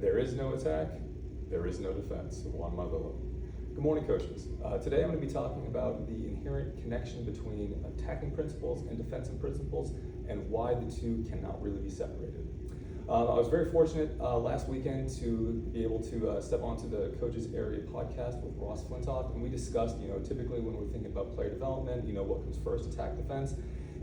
There is no attack, there is no defense. Juan Madelo. Good morning, coaches. Today I'm going to be talking about the inherent connection between attacking principles and defensive principles and why the two cannot really be separated. I was very fortunate last weekend to be able to step onto the Coaches Area podcast with Ross Flintoff, and we discussed, typically when we're thinking about player development, what comes first, attack, defense.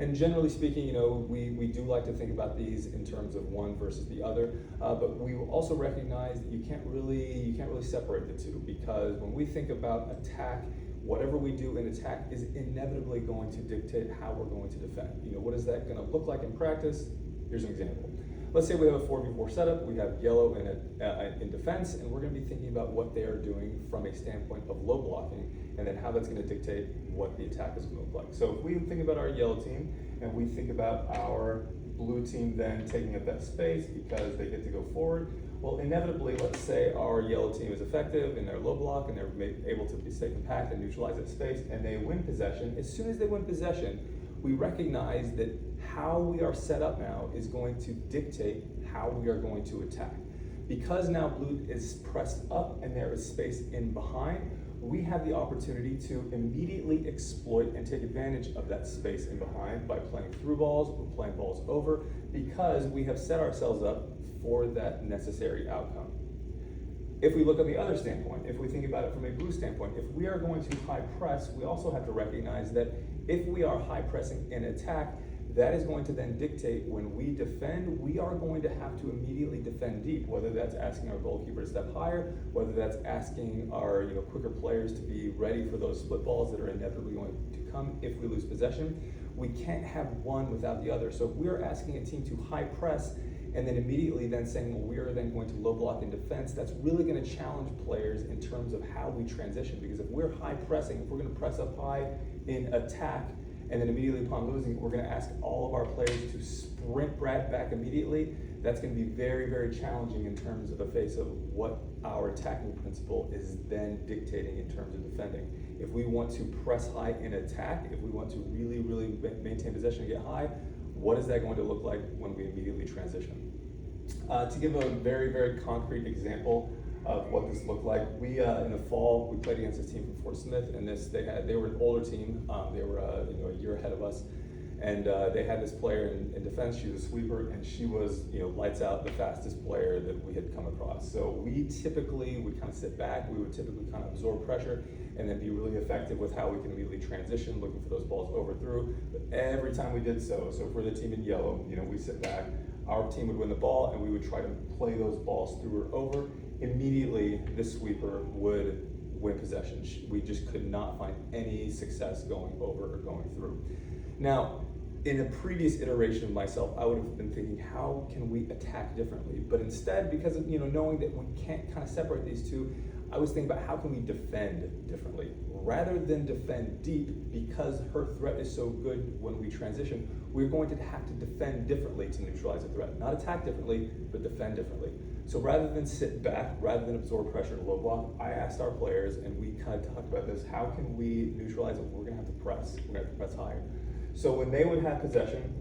And generally speaking, we do like to think about these in terms of one versus the other, but we also recognize that you can't really separate the two, because when we think about attack, whatever we do in attack is inevitably going to dictate how we're going to defend. What is that going to look like in practice? Here's an example. Let's say we have a 4v4 setup, we have yellow in defense, and we're going to be thinking about what they are doing from a standpoint of low blocking, and then how that's going to dictate what the attack is going to look like. So if we think about our yellow team, and we think about our blue team then taking up that space because they get to go forward, well, inevitably, let's say our yellow team is effective in their low block, and they're able to stay compact and neutralize that space, and they win possession. As soon as they win possession, we recognize that how we are set up now is going to dictate how we are going to attack. Because now blue is pressed up and there is space in behind, we have the opportunity to immediately exploit and take advantage of that space in behind by playing through balls or playing balls over, because we have set ourselves up for that necessary outcome. If we look at the other standpoint, if we think about it from a blue standpoint, if we are going to high press, we also have to recognize that if we are high pressing in attack, that is going to then dictate when we defend, we are going to have to immediately defend deep, whether that's asking our goalkeeper to step higher, whether that's asking our quicker players to be ready for those split balls that are inevitably going to come if we lose possession. We can't have one without the other. So if we are asking a team to high press and then immediately then saying, well, we are then going to low block in defense, that's really going to challenge players in terms of how we transition. Because if we're high pressing, if we're going to press up high in attack, and then immediately upon losing, we're going to ask all of our players to sprint back immediately, that's going to be very, very challenging in terms of the face of what our attacking principle is then dictating in terms of defending. If we want to press high in attack, if we want to really, really maintain possession and get high, what is that going to look like when we immediately transition? To give a very, very concrete example of what this looked like, we in the fall we played against a team from Fort Smith, and they were an older team. They were a year ahead of us, and they had this player in defense. She was a sweeper, and she was lights out, the fastest player that we had come across. So we typically would kind of sit back. We would typically kind of absorb pressure and then be really effective with how we can immediately transition, looking for those balls over through. But every time we did so for the team in yellow, we sit back. Our team would win the ball, and we would try to play those balls through or over. Immediately, the sweeper would win possession. We just could not find any success going over or going through. Now, in a previous iteration of myself, I would have been thinking, how can we attack differently? But instead, because of knowing that we can't kind of separate these two, I was thinking about how can we defend differently. Rather than defend deep, because her threat is so good when we transition, we're going to have to defend differently to neutralize the threat. Not attack differently, but defend differently. So rather than sit back, rather than absorb pressure in a low block, I asked our players, and we kind of talked about this, how can we neutralize it? We're going to have to press. We're going to have to press higher. So when they would have possession,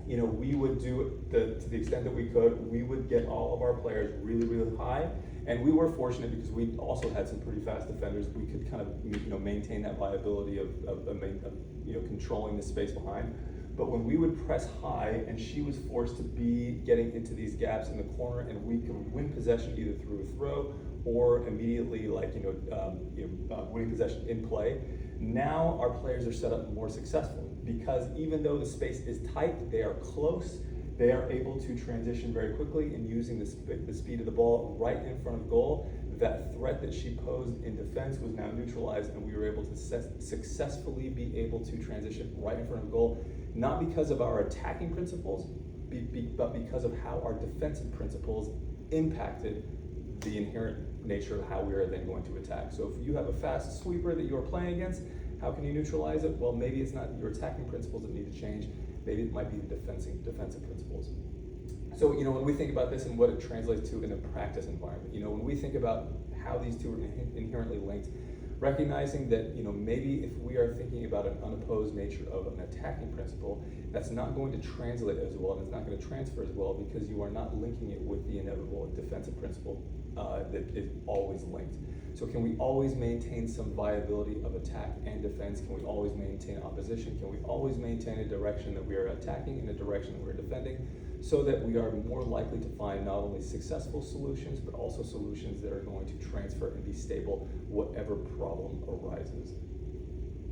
we would do it to the extent that we could. We would get all of our players really, really high, and we were fortunate because we also had some pretty fast defenders. We could kind of maintain that viability of controlling the space behind. But when we would press high, and she was forced to be getting into these gaps in the corner, and we could win possession either through a throw or immediately, winning possession in play. Now our players are set up more successfully, because even though the space is tight, they are close. They are able to transition very quickly, and using the speed of the ball right in front of goal, that threat that she posed in defense was now neutralized, and we were able to successfully be able to transition right in front of goal, not because of our attacking principles, but because of how our defensive principles impacted the inherent nature of how we are then going to attack. So if you have a fast sweeper that you are playing against, how can you neutralize it? Well, maybe it's not your attacking principles that need to change. Maybe it might be the defensive principles. So, when we think about this and what it translates to in a practice environment, when we think about how these two are inherently linked, recognizing that, maybe if we are thinking about an unopposed nature of an attacking principle, that's not going to translate as well, and it's not going to transfer as well because you are not linking it with the inevitable defensive principle that is always linked. So can we always maintain some viability of attack and defense? Can we always maintain opposition? Can we always maintain a direction that we are attacking and a direction that we're defending, so that we are more likely to find not only successful solutions, but also solutions that are going to transfer and be stable whatever problem arises?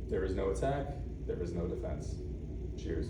There is no attack, there is no defense. Cheers.